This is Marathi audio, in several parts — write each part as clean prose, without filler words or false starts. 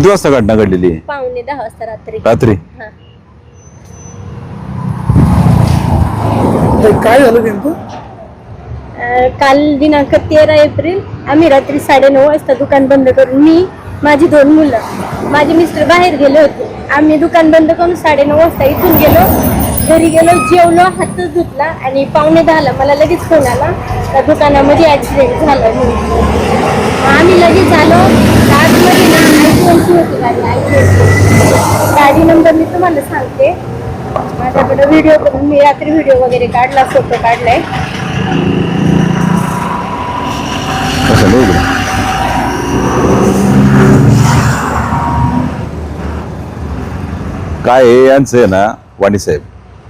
किती वाजता घटना घडलेली आहे? 9:45 वाजता रात्री. रात्री काय झालं नेमकं? काल दिनांक 13 एप्रिल आम्ही रात्री 9:30 वाजता दुकान बंद करून, मी माझी 2 मुलं, माझे मिस्टर बाहेर गेले होते. आम्ही दुकान बंद करून 9:30 वाजता इथून गेलो, घरी गेलो, जेवलो, हात धुतला आणि 9:45ला मला लगेच फोन आला त्या दुकानामध्ये ऍक्सिडेंट झाला म्हणून. आम्ही लगेच आलो. आतमध्ये ना I20 होती गाडी नंबर मी तुम्हाला सांगते. माझ्याकडे व्हिडिओ करून मी रात्री व्हिडिओ वगैरे काढला, फोटो काढलाय. काय आहे यांचं आहे ना, वाणी साहेब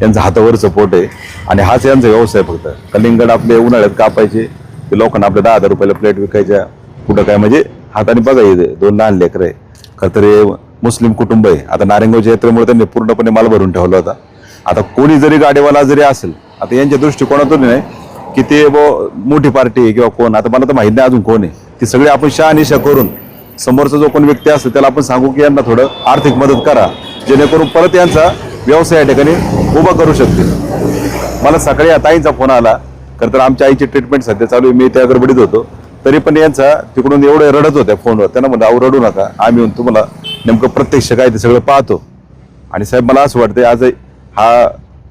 यांचं हातावरचं पोट आहे आणि हाच यांचा व्यवसाय. फक्त कलिंगड आपले उन्हाळ्यात कापायचे, ते लोकांना आपल्या 10,000 रुपयाला प्लेट विकायच्या. कुठं काय म्हणजे हाताने बघा, 2 लहान लेकर आहे. खरं तर हे मुस्लिम कुटुंब आहे. आता नारायणगावच्या यात्रेमुळे त्यांनी पूर्णपणे माल भरून ठेवला होता. आता कोणी जरी गाडीवाला जरी असेल, आता यांच्या दृष्टिकोनातून नाही की ते मोठी पार्टी आहे किंवा कोण, आता मला तर माहित नाही अजून कोण आहे. ती सगळी आपण शहानिशा करून समोरचा जो कोण व्यक्ती असेल त्याला आपण सांगू की यांना थोडं आर्थिक मदत करा, जेणेकरून परत यांचा व्यवसाय या ठिकाणी उभा करू शकतील. मला सकाळी या ताईंचा फोन आला. खरं तर आमच्या आईची ट्रीटमेंट सध्या चालू आहे, मी त्या गडबडीत होतो. तरी पण यांचा तिकडून एवढे रडत होत्या फोनवर. त्यांना म्हणलं अहो रडू नका, आम्ही येऊन तुम्हाला नेमकं प्रत्यक्ष काय ते सगळं पाहतो. आणि साहेब मला असं वाटतंय आज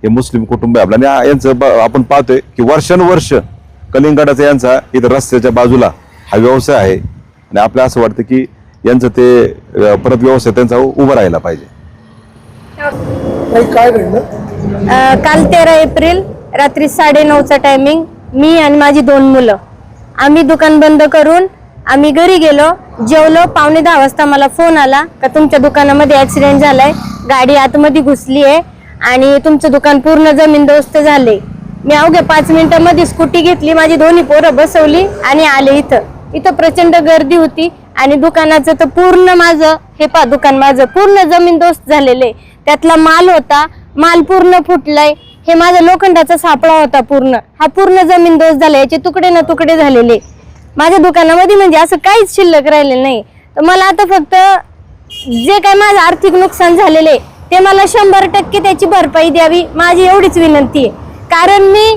हे मुस्लिम कुटुंब आहे आपलं, आणि यांचं आपण पाहतोय की वर्षानुवर्ष कलिंगडाचा यांचा इथं रस्त्याच्या बाजूला हा व्यवसाय आहे. आणि आपल्याला असं वाटतं की यांचं ते परत व्यवसाय त्यांचा उभा राहायला पाहिजे. काय घडलं? काल 13 एप्रिल रात्री 9:30चा टायमिंग, मी आणि माझी 2 मुलं आम्ही दुकान बंद करून आम्ही घरी गेलो, जेवलो. 9:45 वाजता मला फोन आला का तुमच्या दुकानामध्ये ऍक्सिडेंट झालाय, गाडी आतमध्ये घुसली आहे आणि तुमचं दुकान पूर्ण जमीनदोस्त झाले. मी अवघ्या 5 मिनिटांमध्ये स्कूटी घेतली, माझी दोन्ही पोरं बसवली आणि आले. इथं प्रचंड गर्दी होती आणि दुकानाचं तर पूर्ण माझं दुकान माझं पूर्ण जमीनदोस्त झालेले. त्यातला माल होता, माल पूर्ण फुटलाय. हे माझा लोखंडाचा सापळा होता पूर्ण, हा पूर्ण जमीनदोस्त झाला. याचे तुकडे न तुकडे झालेले माझ्या दुकानामध्ये, म्हणजे असं काहीच शिल्लक राहिलेलं नाही. तर मला आता फक्त जे काय माझं आर्थिक नुकसान झालेले ते मला 100% त्याची भरपाई द्यावी, माझी एवढीच विनंती आहे. कारण मी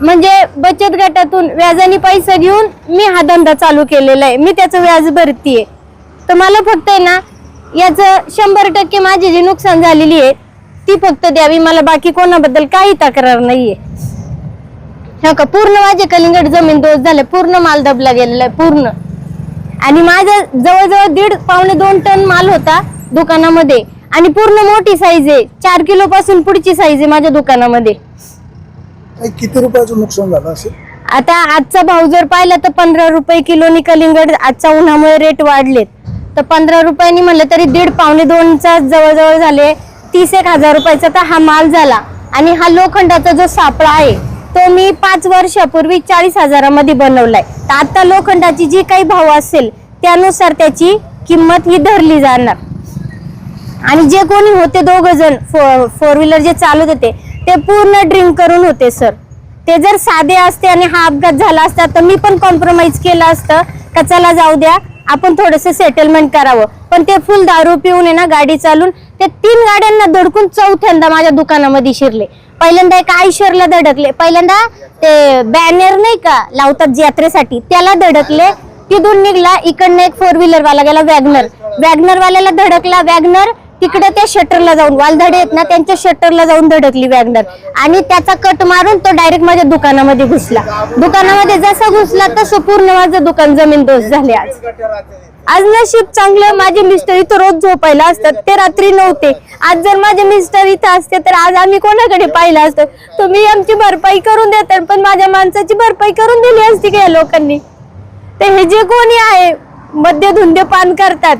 म्हणजे बचत गटातून व्याजाने पैसा घेऊन मी हा धंदा चालू केलेला आहे, मी त्याचं व्याज भरतीये. तर मला फक्त आहे ना याचं 100% माझी जी नुकसान झालेली आहे ती फक्त द्यावी मला, बाकी कोणाबद्दल काही तक्रार नाहीये. हो का, पूर्ण माझे कलिंगड जमीन दोस्त झाले, पूर्ण माल दबला गेलेला आहे पूर्ण. आणि माझा जवळजवळ 1.5-2 टन माल होता दुकानामध्ये आणि पूर्ण मोठी साईज आहे, 4 किलो पासून पुढची साईज आहे माझ्या दुकानामध्ये. किती रुपयाचं नुकसान झालं असेल? आता आजचा भाव जर पाहिला तर 15 रुपये किलोनी कलिंगड, आजच्या उन्हामुळे रेट वाढलेत. तर 15 रुपयांनी म्हणलं तरी 1.5-2.5चा जवळजवळ झाले 30,000 रुपयाचा तर हा माल झाला. आणि हा लोखंडाचा जो सापळा आहे तो मी 5 वर्षापूर्वी 40,000मध्ये बनवलाय. तर आता लोखंडाची जी काही भाव असेल त्यानुसार त्याची किंमत ही धरली जाणार. आणि जे कोणी होते 2 जण 4 व्हीलर जे चालवत होते ते पूर्ण ड्रिंक करून होते सर. ते जर साधे असते आणि हा अपघात झाला असता तर मी पण कॉम्प्रोमाइज केलं असतं का चला जाऊ द्या आपण थोडंसं सेटलमेंट करावं. पण ते फुल दारू पिऊन आहे ना गाडी चालून ते 3 गाड्यांना धडकून चौथ्यांदा माझ्या दुकानामध्ये शिरले. पहिल्यांदा एक आयशरला धडकले, पहिल्यांदा ते बॅनर नाही का लावतात यात्रेसाठी त्याला धडकले, तिथून निघला. इकडनं एक 4 व्हीलर वाला गेला वॅगनर वाल्याला धडकला. वॅगनर तिकडे त्या शटरला जाऊन, वालधाडे आहेत ना त्यांच्या शटरला जाऊन धडकली वॅगनर आणि त्याचा कट मारून तो डायरेक्ट माझ्या दुकानामध्ये घुसला. दुकानामध्ये जसा घुसला तसं पूर्ण माझं दुकान जमीनदोस्त झाले. आज नशीब चांगलं, माझे मिस्टर इथं रोज झोपायला असतात, ते रात्री नव्हते. आज जर माझे मिस्टर इथं असते तर आज आम्ही कोणाकडे पाहिलं असतं. तुम्ही आमची भरपाई करून देतात पण माझ्या माणसाची भरपाई करून दिली असती का या लोकांनी? तर हे जे कोणी आहे मद्य धुंद्यपान करतात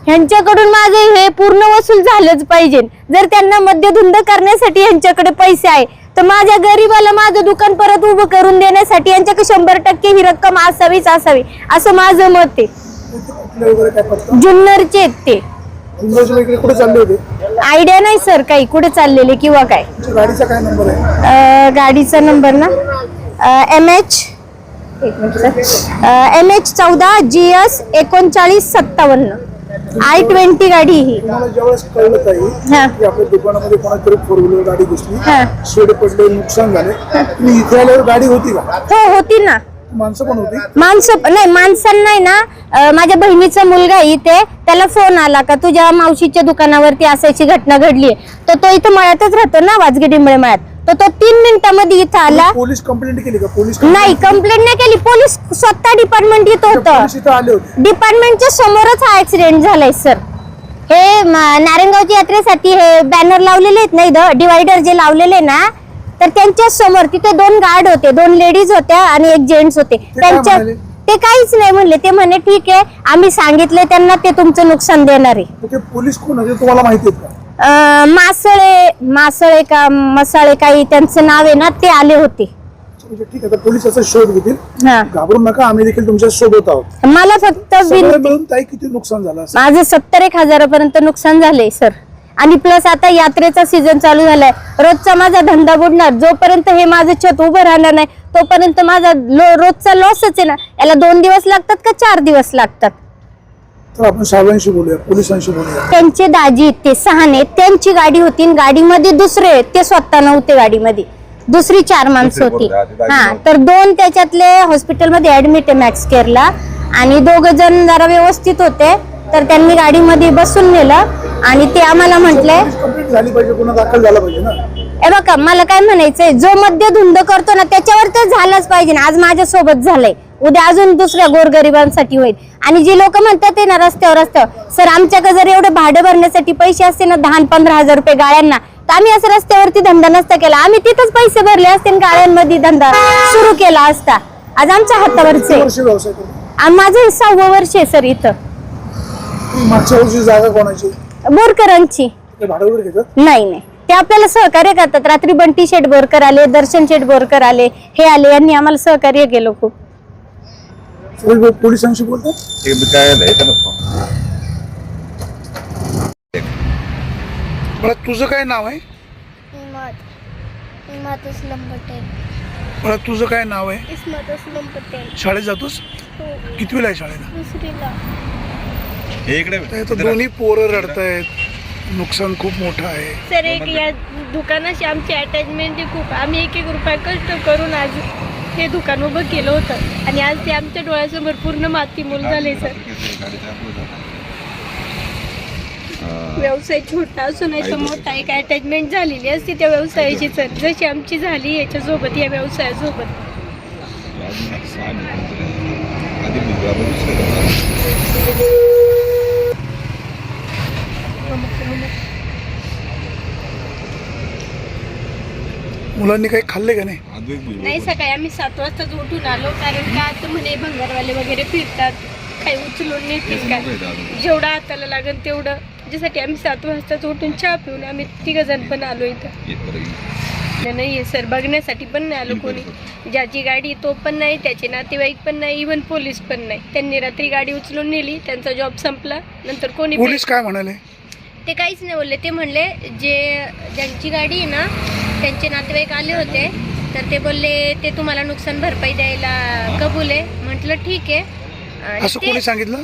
ह्यांच्याकडून माझे हे पूर्ण वसूल झालंच पाहिजे. जर त्यांना मद्यधुंद करण्यासाठी यांच्याकडे पैसे आहे तर माझ्या गरीबाला माझं दुकान परत उभं करून देण्यासाठी यांच्याकडे 100% ही रक्कम असावी असं माझं मत आहे. जुन्नरचे आहेत ते. आयडिया नाही सर काही कुठे चाललेले किंवा काय. गाडीचा काय नंबर आहे? गाडीचा नंबर ना MH 14 GS 3957. I-20 गाडी ही. तुम्हाला ज्यावेळेस कळलं हा. ताई की आपल्या दुकानामध्ये कोणातरी 4 व्हीलर गाडी घुसली, हा. शेड पडले, नुकसान झाले, तुम्ही इथे आल्यावर गाडी होती का? हो होती ना. माणसं पण होती? माणसांना नाही ना, माझ्या बहिणीचा मुलगा आहे इथे, त्याला फोन आला का तुझ्या मावशीच्या दुकानावरती असायची घटना घडली, तर तो इथं मळ्यातच राहतो ना, वाजगे डिंबळे मळ्यात, तर तो 3 मिनिटांमध्ये इथं आला. पोलीस कंप्लेंट केली का? पोलीस नाही, कंप्लेंट नाही केली. पोलीस स्वतः डिपार्टमेंट इथं होतं. पोलीस इथं आले होते? डिपार्टमेंटच्या समोरच हा ऍक्सिडेंट झालाय सर. हे नारायणगावच्या यात्रेसाठी हे बॅनर लावलेले आहेत ना, इथं डिवायडर जे लावलेले ना, तर त्यांच्या समोर तिथे 2 गार्ड होते, 2 लेडीज होत्या आणि 1 जेंट्स होते. त्यांच्या ते काहीच नाही म्हणले. ते म्हणे ठीक आहे, आम्ही सांगितले त्यांना, ते तुमचं नुकसान देणार आहे. ते पोलीस कोण होते तुम्हाला माहिती आहेत का? मासळे का मसाळे काही त्यांचं नाव आहे ना, ते आले होते. म्हणजे ठीक आहे, पोलिसाचा शोध घेतील, हा. घाबरू नका, आम्ही देखील तुमच्या सोबत आहोत. मला फक्त सगळं मिळून ताई किती नुकसान झालं असेल? माझं 70-1,000 पर्यंत नुकसान झालंय सर. आणि प्लस आता यात्रेचा सीझन चालू झालाय, रोजचा माझा धंदा बुडणार. जोपर्यंत हे माझं छत उभं राहणार नाही तोपर्यंत माझा रोजचा लॉसच आहे ना. याला 2 दिवस लागतात का 4 दिवस लागतात? तर आपण साहेबांशी बोलूया, पोलिसांशी बोलूया. त्यांचे दाजी ते 6 त्यांची गाडी होती, गाडीमध्ये दुसरे, ते स्वतः नव्हते गाडीमध्ये, दुसरी 4 माणसं होती. हा, तर 2 त्याच्यातले हॉस्पिटलमध्ये ऍडमिट आहे मॅक्स केअरला, आणि 2 जण जरा व्यवस्थित होते, तर त्यांनी गाडीमध्ये बसून नेलं. आणि ते आम्हाला म्हटले, कंप्लेंट झाली पाहिजे, गुन्हा दाखल झाला पाहिजे ना. ए बघा, मला काय म्हणायचंय, जो मद्य धुंद करतो ना त्याच्यावर तर झालंच पाहिजे ना. आज माझ्या सोबत झालंय, उद्या अजून दुसऱ्या गोरगरिबांसाठी होईल. आणि जी लोक म्हणतात ते ना रस्त्यावर सर, आमच्याकडे जर एवढे भाडे भरण्यासाठी पैसे असते ना 10-15 हजार रुपये गाळ्यांना, तर आम्ही असं रस्त्यावरती धंदा नसता केला. आम्ही तिथंच पैसे भरले असते आणि गाळ्यांमध्ये धंदा सुरू केला असता. आज आमच्या हातावरचे. व्यवसाय करतो? माझं 6वं वर्ष आहे सर इथं. मागच्या वर्षी जागा कोणाची? बोरकरांची. ते भाडं वगैरे घेतात? नाही, ते आपल्याला सहकार्य करतात. रात्री बंटी शेठ बोरकर आले, दर्शन शेठ बोरकर आले, हे आले, यांनी आम्हाला सहकार्य केलं खूप. पोलिसांशी बोलतात? बरं, तुझं काय नाव आहे? इस्मत असलम पटेल. बरं, तुझं काय नाव आहे? इस्मत असलम पटेल. शाळेत जातोस? हो, कितवीला आहे शाळेला? 2रीला. दोन्ही पोरं रडतायत, नुकसान खूप मोठं आहे. सर, एक या दुकानाशी आमची अटॅचमेंट आहे खूप. आम्ही 1-1 रुपया कष्ट करून आज हे दुकान उभं केलं होतं, आणि आज ते आमच्या डोळ्यासमोर पूर्ण मातीमोल झाले. सर, व्यवसाय छोटा असो नाही तर मोठा, एक अटॅचमेंट झालेली असते त्या व्यवसायाची. सर, जशी आमची झाली याच्यासोबत, या व्यवसायासोबत. मुलांनी काही खाल्ले का नाही? नाही, सकाळी आम्ही 7 वाजताच उठून आलो, कारण का आता म्हणे भंगारवाले वगैरे फिरतात, काही उचलून नेतील का, जेवढं हाताला लागेल तेवढं. त्याच्यासाठी आम्ही 7 वाजताच उठून चहा पिऊन आम्ही 3 जण पण आलो इथं. नाही सर, बघण्यासाठी पण नाही आलो कोणी. ज्याची गाडी तो पण नाही, त्याचे नातेवाईक पण नाही, इव्हन पोलीस पण नाही. त्यांनी रात्री गाडी उचलून नेली, त्यांचा जॉब संपला. नंतर कोणी पोलीस काय म्हणाले? ते काहीच नाही बोलले. ते म्हणले ज्यांची गाडी आहे ना त्यांचे नातेवाईक आले होते, तर ते बोलले ते तुम्हाला नुकसान भरपाई द्यायला कबूल आहे. म्हटलं ठीक आहे. असं कोणी सांगितलं?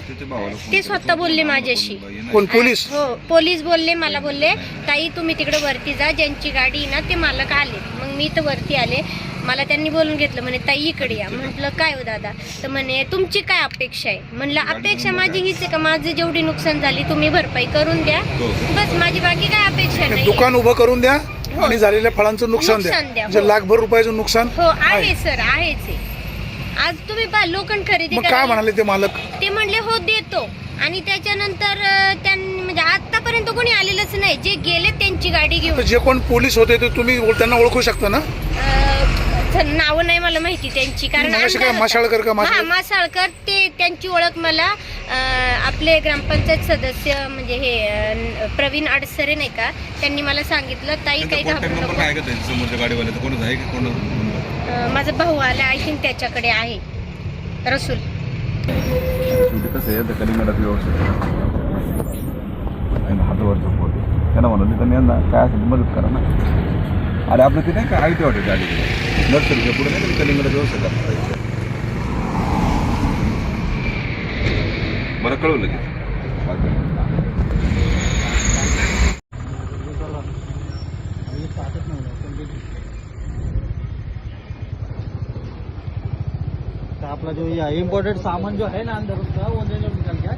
ते स्वतः बोलले माझ्याशी. कोण? पोलीस? हो, पोलीस बोलले. मला बोलले ताई तुम्ही तिकडे वरती जा, ज्यांची गाडी ना ते मालक आले. मग मी तर वरती आले, मला त्यांनी बोलून घेतलं, म्हणे ताई इकडे या. म्हटलं काय हो दादा? तर म्हणे तुमची काय अपेक्षा आहे? म्हणलं अपेक्षा माझी हीच आहे का माझी जेवढी नुकसान झाली तुम्ही भरपाई करून द्या, बस. माझी बाकी काय अपेक्षा नाही. दुकान उभं करून द्या आणि झालेल्या फळांचं नुकसान द्या. हो. लाखभर रुपयाचं नुकसान हो आहे सर, आहेच आहे. आज तुम्ही लोखंड खरेदी मग काय म्हणाले ते मालक? ते म्हणले हो देतो. आणि त्याच्यानंतर त्यांनी म्हणजे आतापर्यंत कोणी आलेलंच नाही. जे गेले त्यांची गाडी घेऊन. जे कोण पोलीस होते ते तुम्ही त्यांना ओळखू शकता ना? नावं नाही मला माहिती त्यांची, कारण माशाळकर का? मासाळकर. ते त्यांची ओळख मला आपले ग्रामपंचायत सदस्य म्हणजे हे प्रवीण अडसरे नाही का, त्यांनी मला सांगितलं ताई काही घाबरू नको. माझा भाऊ आला, आय थिंक त्याच्याकडे आहे रसूल. कसं आहे कलिंगडात व्यवस्थित हातावरचं पोट त्यांना म्हणून त्यांनी यांना काय असेल मदत करा ना. अरे आपलं ते नाही का आयटी हॉटेल गाडी नर्सरीच्या पुढे नाही कलिंगडात व्यवस्था करता. बरं कळवलं की का अपना जो ये इम्पोर्टेड सामान जो है ना अंदर उसका वो ले लो निकल के।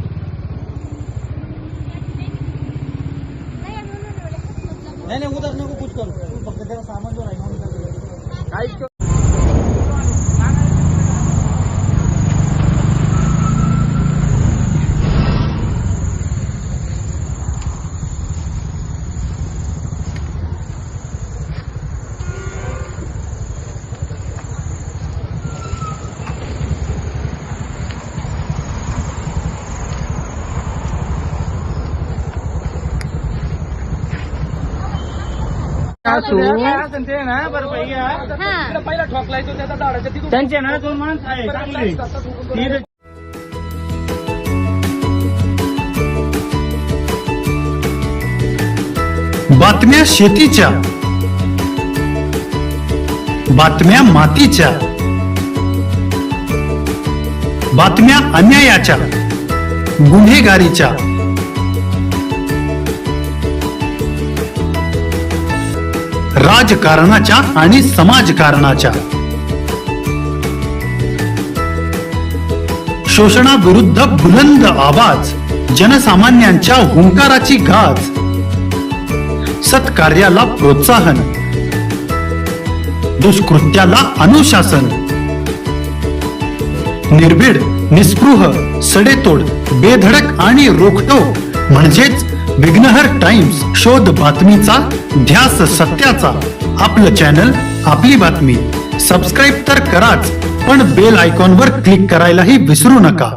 नहीं उधर मेरे को कुछ करो, तू फक्त तेरा सामान जो रहेगा वो निकल के गाइस। पहिला ठोकलाय तो त्याचा झाडाच्या तिथून त्यांचे ना 2 माणसं आहे चांगले। बातम्या शेतीच्या, बातम्या मातीच्या, बातम्या अन्यायाच्या, गुन्हेगारीच्या, राजकारणाच्या आणि समाजकारणाच्या, शोषणाविरुद्ध बुलंद आवाज, जनसामान्यांच्या हुंकाराची गाज, सत्कार्याला प्रोत्साहन, दुष्कृत्याला अनुशासन, निर्भीड, निस्पृह, सडेतोड, बेधडक आणि रोखटोक म्हणजेच विघ्नहर टाइम्स, शोध बातमीचा, ध्यास सत्याचा। आपलं चॅनल, आपली बातमी। सबस्क्राईब तर कराच, पण बेल आयकॉनवर क्लिक करायलाही विसरू नका।